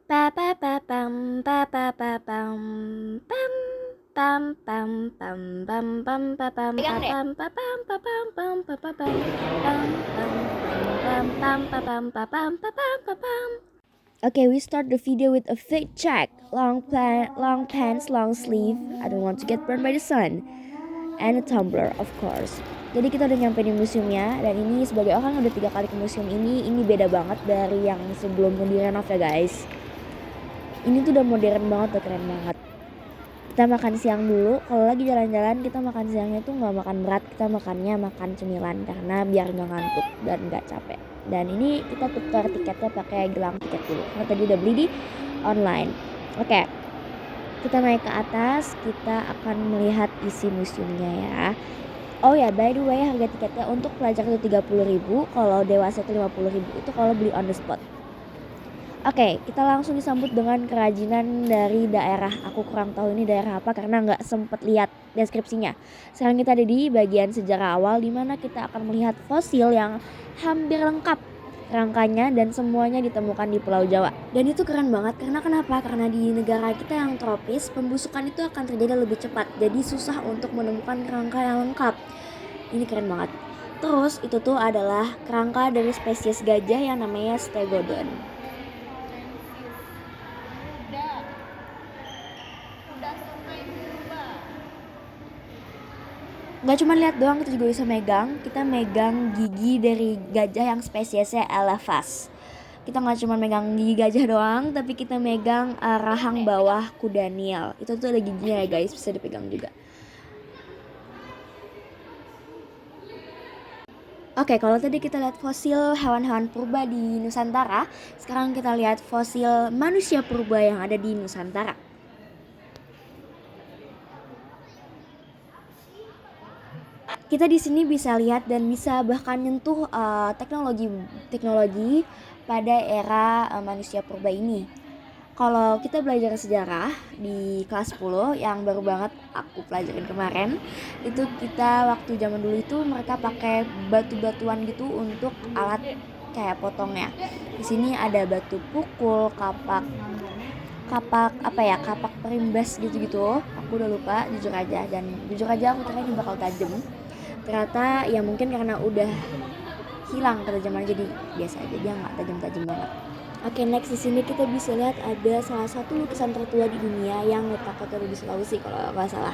Pa pa pa pam pa pa pa pam pam pam pam pam pam pam pa pam pa pam pa pam pa pam pam pa pa pam pam pam pam pam pa pam pa pam pa pam pa pam. Okay, we start the video with a fit check. Long pants, long sleeve. I don't want to get burned by the sun. And a tumbler, of course. Jadi kita udah nyampe di museumnya, dan ini sebagai orang yang udah 3 kali ke museum ini beda banget dari yang sebelum direnov ya guys. Ini tuh udah modern banget, udah keren banget. Kita makan siang dulu. Kalau lagi jalan-jalan kita makan siangnya tuh nggak makan berat, kita makan cemilan karena biar nggak ngantuk dan nggak capek. Dan ini kita tukar tiketnya pakai gelang tiket dulu karena tadi udah beli di online. Oke, kita naik ke atas, kita akan melihat isi museumnya ya. Oh ya, by the way, harga tiketnya untuk pelajar itu 30.000, kalau dewasa itu 50.000, itu kalau beli on the spot. Oke, kita langsung disambut dengan kerajinan dari daerah. Aku kurang tahu ini daerah apa karena nggak sempet lihat deskripsinya. Sekarang kita ada di bagian sejarah awal, di mana kita akan melihat fosil yang hampir lengkap rangkanya dan semuanya ditemukan di Pulau Jawa. Dan itu keren banget karena kenapa? Karena di negara kita yang tropis, pembusukan itu akan terjadi lebih cepat. Jadi susah untuk menemukan kerangka yang lengkap. Ini keren banget. Terus itu tuh adalah kerangka dari spesies gajah yang namanya Stegodon. Nggak cuma lihat doang, kita juga bisa megang. Kita megang gigi dari gajah yang spesiesnya Elephas. Kita nggak cuma megang gigi gajah doang, tapi kita megang rahang bawah kuda Nil. Itu tuh ada giginya ya guys, bisa dipegang juga. Oke, kalau tadi kita lihat fosil hewan-hewan purba di Nusantara, sekarang kita lihat fosil manusia purba yang ada di Nusantara. Kita di sini bisa lihat dan bisa bahkan nyentuh teknologi pada era manusia purba ini. Kalau kita belajar sejarah di kelas 10 yang baru banget aku pelajarin kemarin, itu kita waktu zaman dulu itu mereka pakai batu-batuan gitu untuk alat kayak potongnya. Di sini ada batu pukul, kapak kapak perimbas gitu-gitu. Aku udah lupa jujur aja aku kira ini bakal tajam. Ternyata ya mungkin karena udah hilang ketajaman jadi biasa aja, dia nggak tajam-tajam banget. Oke, next di sini kita bisa lihat ada salah satu lukisan tertua di dunia yang letaknya tuh di Sulawesi kalau nggak salah.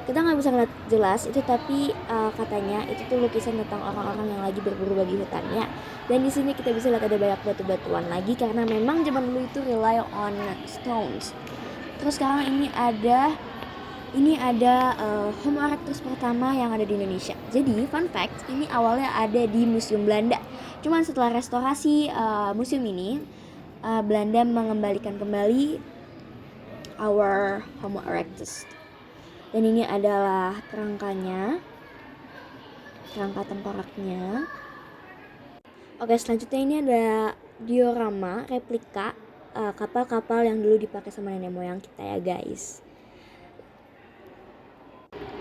Kita nggak bisa ngeliat jelas itu, tapi katanya itu tuh lukisan tentang orang-orang yang lagi berburu bagi hutannya. Dan di sini kita bisa lihat ada banyak batu-batuan lagi karena memang zaman dulu itu rely on stones. Terus sekarang ini ada Homo erectus pertama yang ada di Indonesia. Jadi fun fact, ini awalnya ada di Museum Belanda. Cuman setelah restorasi museum ini, Belanda mengembalikan kembali our Homo erectus. Dan ini adalah kerangkanya, kerangka tengkoraknya. Oke, selanjutnya ini ada diorama replika kapal-kapal yang dulu dipakai sama nenek moyang kita ya guys.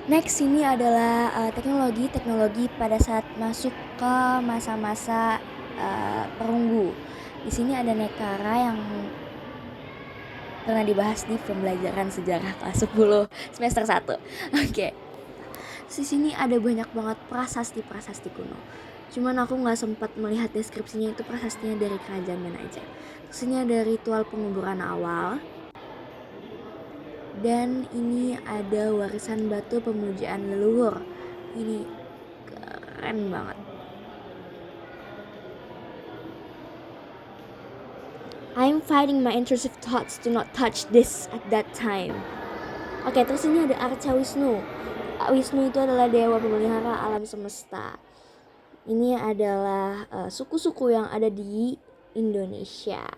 Next ini adalah teknologi pada saat masuk ke masa-masa perunggu. Di sini ada Nekara yang pernah dibahas di pembelajaran sejarah kelas 10 semester 1. Oke. Di sini ada banyak banget prasasti kuno. Cuman aku nggak sempat melihat deskripsinya itu prasastinya dari kerajaan mana aja. Di sini ada ritual penguburan awal. Dan ini ada warisan batu pemujaan leluhur. Ini keren banget. I'm fighting my intrusive thoughts to not touch this at that time. Oke, terus ini ada Arca Wisnu. Wisnu itu adalah dewa pemelihara alam semesta. Ini adalah suku-suku yang ada di Indonesia.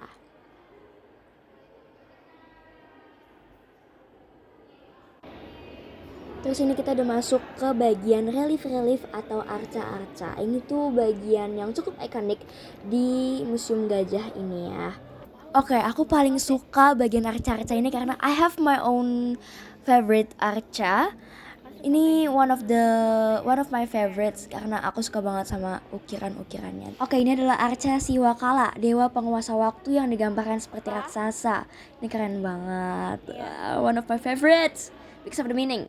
Terus ini kita udah masuk ke bagian relief-relief atau arca-arca. Ini tuh bagian yang cukup ikonik di Museum Gajah ini ya. Oke, aku paling suka bagian arca-arca ini karena I have my own favorite arca. Ini one of my favorites karena aku suka banget sama ukiran-ukirannya. Oke, ini adalah Arca Siwakala, dewa penguasa waktu yang digambarkan seperti raksasa. Ini keren banget. One of my favorites because of the meaning.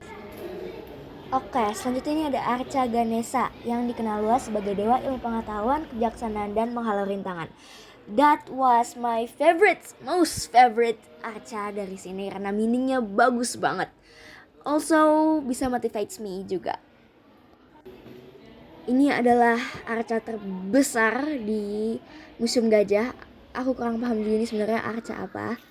Oke, selanjutnya ini ada Arca Ganesha yang dikenal luas sebagai dewa ilmu pengetahuan, kebijaksanaan, dan menghalau rintangan. That was my most favorite Arca dari sini karena meaningnya bagus banget. Also bisa motivates me juga. Ini adalah arca terbesar di Museum Gajah. Aku kurang paham juga ini sebenarnya arca apa.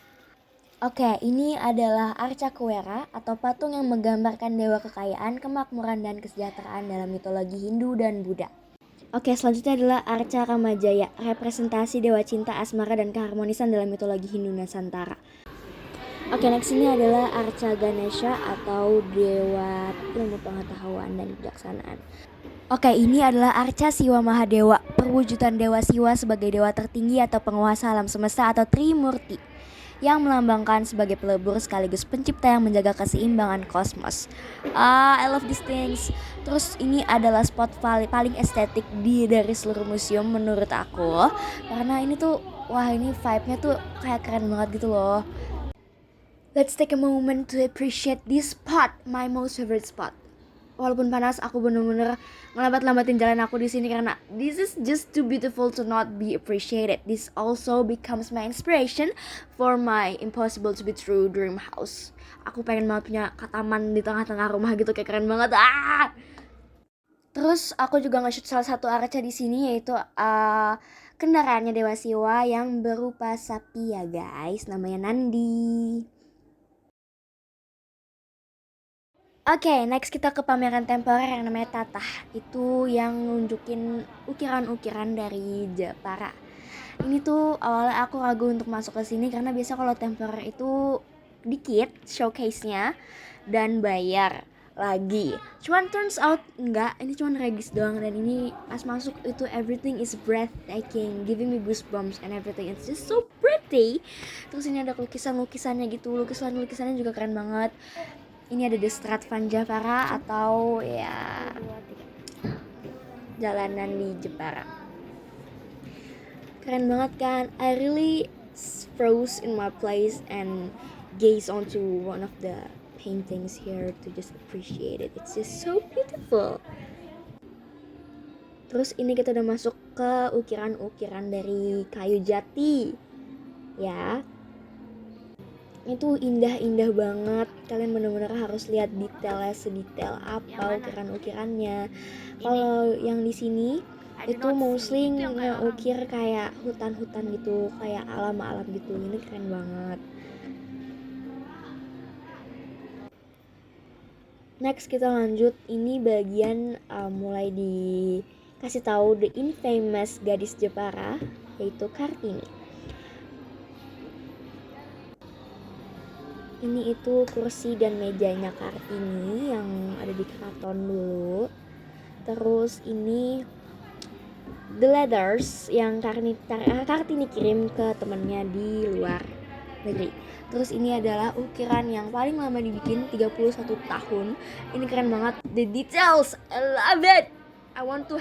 Oke, ini adalah Arca Kuwera atau patung yang menggambarkan dewa kekayaan, kemakmuran, dan kesejahteraan dalam mitologi Hindu dan Buddha. Oke, selanjutnya adalah Arca Kamajaya, representasi dewa cinta, asmara, dan keharmonisan dalam mitologi Hindu Nusantara. Oke, next ini adalah Arca Ganesha atau dewa ilmu pengetahuan dan kebijaksanaan. Oke, ini adalah Arca Siwa Mahadewa, perwujudan dewa Siwa sebagai dewa tertinggi atau penguasa alam semesta atau Trimurti, yang melambangkan sebagai pelebur sekaligus pencipta yang menjaga keseimbangan kosmos. I love these things. Terus ini adalah spot paling estetik dari seluruh museum menurut aku, karena ini tuh, wah ini vibe-nya tuh kayak keren banget gitu loh. Let's take a moment to appreciate this spot, my most favorite spot. Walaupun panas, aku bener-bener ngelambat-lambatin jalan aku di sini karena this is just too beautiful to not be appreciated. This also becomes my inspiration for my impossible to be true dream house. Aku pengen banget punya kataman di tengah-tengah rumah gitu, kayak keren banget. Terus aku juga nge-shoot salah satu arca di sini, yaitu kendaraannya Dewa Siwa yang berupa sapi ya guys, namanya Nandi. Oke, next kita ke pameran temporer yang namanya Tatah. Itu yang nunjukin ukiran-ukiran dari Jepara. Ini tuh awalnya aku ragu untuk masuk ke sini karena biasa kalau temporer itu dikit showcase-nya dan bayar lagi. Cuman turns out enggak, ini cuma regis doang, dan ini pas masuk itu everything is breathtaking, giving me goosebumps and everything. It's just so pretty. Terus ini ada lukisan-lukisannya gitu. Lukisan-lukisannya juga keren banget. Ini ada The Strat Van Javara atau ya jalanan di Jepara. Keren banget kan? I really froze in my place and gaze onto one of the paintings here to just appreciate it. It's just so beautiful. Terus ini kita udah masuk ke ukiran-ukiran dari kayu jati. Ya. Itu indah-indah banget. Kalian benar-benar harus lihat detailnya, sedetail apa ukiran-ukirannya. Kalau yang di sini itu mostly ngeukir kayak hutan-hutan gitu, kayak alam-alam gitu. Ini keren banget. Next kita lanjut. Ini bagian mulai dikasih tahu the infamous gadis Jepara, yaitu Kartini. Ini itu kursi dan mejanya Kartini yang ada di keraton dulu. Terus ini the letters yang Kartini kirim ke temannya di luar negeri. Terus ini adalah ukiran yang paling lama dibikin, 31 tahun. Ini keren banget, the details, I love it. I want to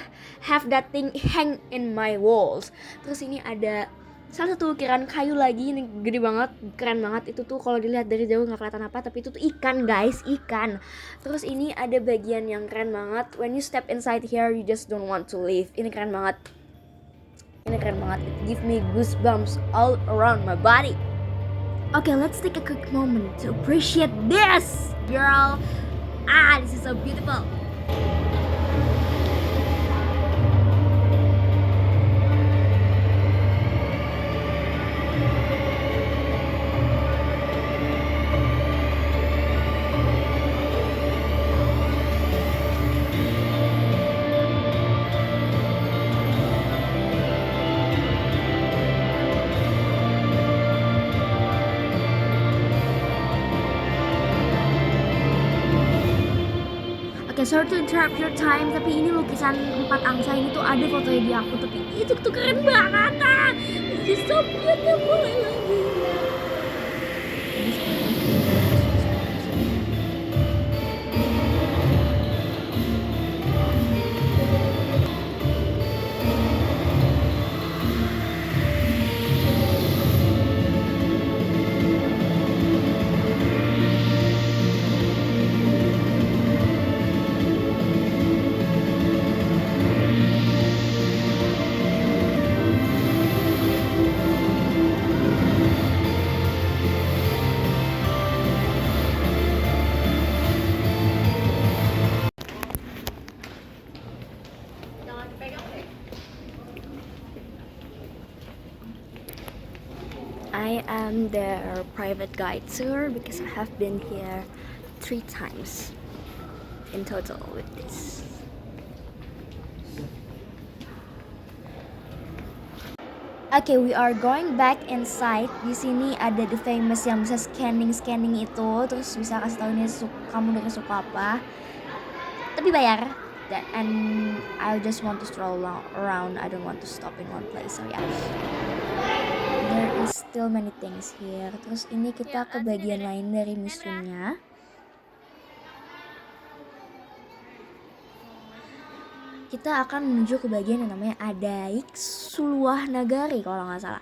have that thing hang in my walls. Terus ini ada salah satu ukiran kayu lagi, ini gede banget, keren banget. Itu tuh kalau dilihat dari jauh nggak kelihatan apa, tapi itu tuh ikan guys, ikan. Terus ini ada bagian yang keren banget. When you step inside here, you just don't want to leave. Ini keren banget. Ini keren banget. It give me goosebumps all around my body. Okay, let's take a quick moment to appreciate this, girl. This is so beautiful. Sorry to interrupt your time, tapi ini lukisan 4 angsa ini tuh ada fotonya di aku, tapi itu tuh keren banget. It's so beautiful, I love it. I am their private guide tour because I have been here 3 times in total with this. Okay, we are going back inside. Di sini ada the famous yang bisa scanning itu, terus bisa kasih tahu ini kamu dari suka apa. Tapi bayar. And I just want to stroll around. I don't want to stop in one place. So yeah. There is still many things here. Terus ini kita ke bagian lain dari museumnya. Kita akan menuju ke bagian yang namanya Adaik Suluah Nagari kalau nggak salah.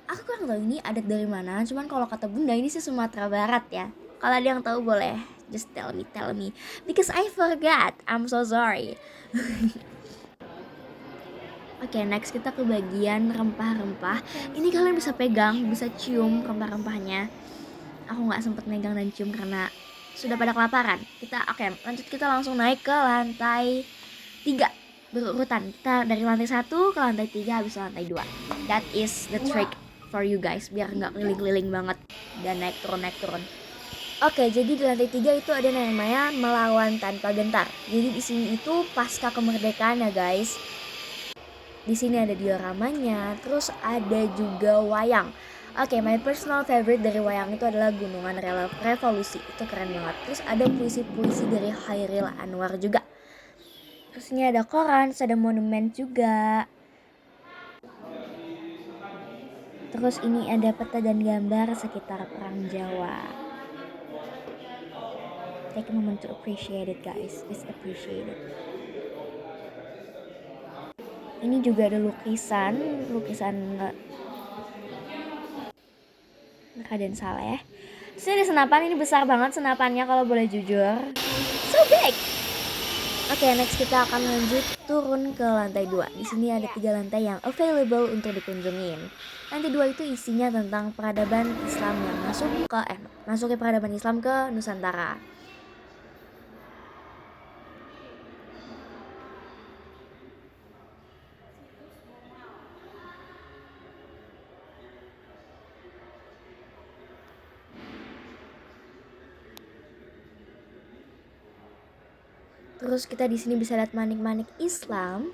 Aku kurang tahu ini adat dari mana. Cuman kalau kata Bunda ini sih Sumatera Barat ya. Kalau ada yang tahu boleh just tell me. Because I forgot. I'm so sorry. Oke, next kita ke bagian rempah-rempah. Ini kalian bisa pegang, bisa cium rempah-rempahnya. Aku nggak sempet megang dan cium karena sudah pada kelaparan. Lanjut kita langsung naik ke lantai 3 berurutan. Kita dari lantai 1 ke lantai 3 habis lantai 2. That is the trick for you guys biar nggak keliling-keliling banget dan naik turun. Oke, jadi di lantai 3 itu ada namanya Melawan Tanpa Gentar. Jadi di sini itu pasca kemerdekaan ya guys. Di sini ada dioramanya, terus ada juga wayang. Oke, my personal favorite dari wayang itu adalah Gunungan Revolusi. Itu keren banget. Terus ada puisi-puisi dari Hairil Anwar juga. Terus ini ada koran, ada monumen juga. Terus ini ada peta dan gambar sekitar Perang Jawa. Take a moment to appreciate it guys. Please appreciate it. Ini juga ada lukisan Raden Saleh. Terus ini senapan, ini besar banget senapannya kalau boleh jujur. So big. Oke, next kita akan lanjut turun ke lantai 2. Di sini ada 3 lantai yang available untuk dikunjungin. Lantai 2 itu isinya tentang peradaban Islam yang masuk ke peradaban Islam ke Nusantara. Terus kita di sini bisa lihat manik-manik Islam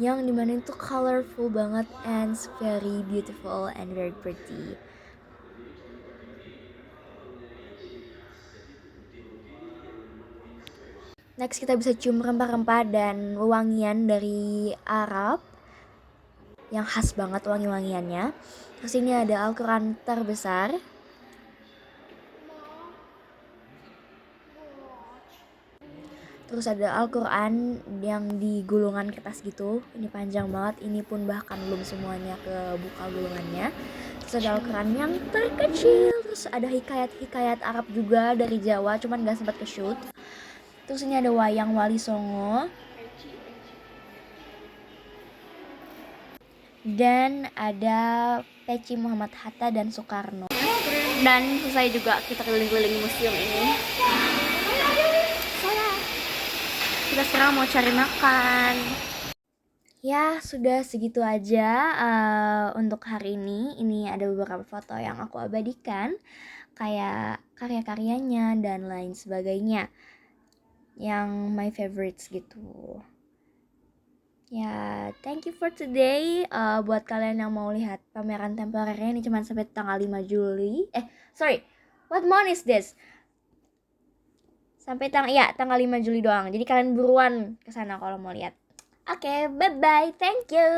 yang dimana itu colorful banget and very beautiful and very pretty. Next kita bisa cium rempah-rempah dan wewangian dari Arab yang khas banget wangi-wangiannya. Terus ini ada Al-Quran terbesar. Terus ada Al-Quran yang di gulungan kertas gitu. Ini panjang banget. Ini pun bahkan belum semuanya kebuka gulungannya. Terus ada Al-Quran yang terkecil. Terus ada hikayat Arab juga dari Jawa. Cuman gak sempat ke-shoot. Terus ini ada wayang Wali Songo. Dan ada peci Muhammad Hatta dan Soekarno. Dan selesai juga kita keliling-keliling museum ini. Kita sekarang mau cari makan. Ya, sudah segitu aja untuk hari ini. Ini ada beberapa foto yang aku abadikan, kayak karya-karyanya dan lain sebagainya, yang my favorites gitu. Ya, thank you for today. Buat kalian yang mau lihat pameran temporernya, ini cuma sampai tanggal 5 Juli. What month is this? Sampai tanggal 5 Juli doang. Jadi kalian buruan ke sana kalau mau lihat. Oke, bye-bye. Thank you.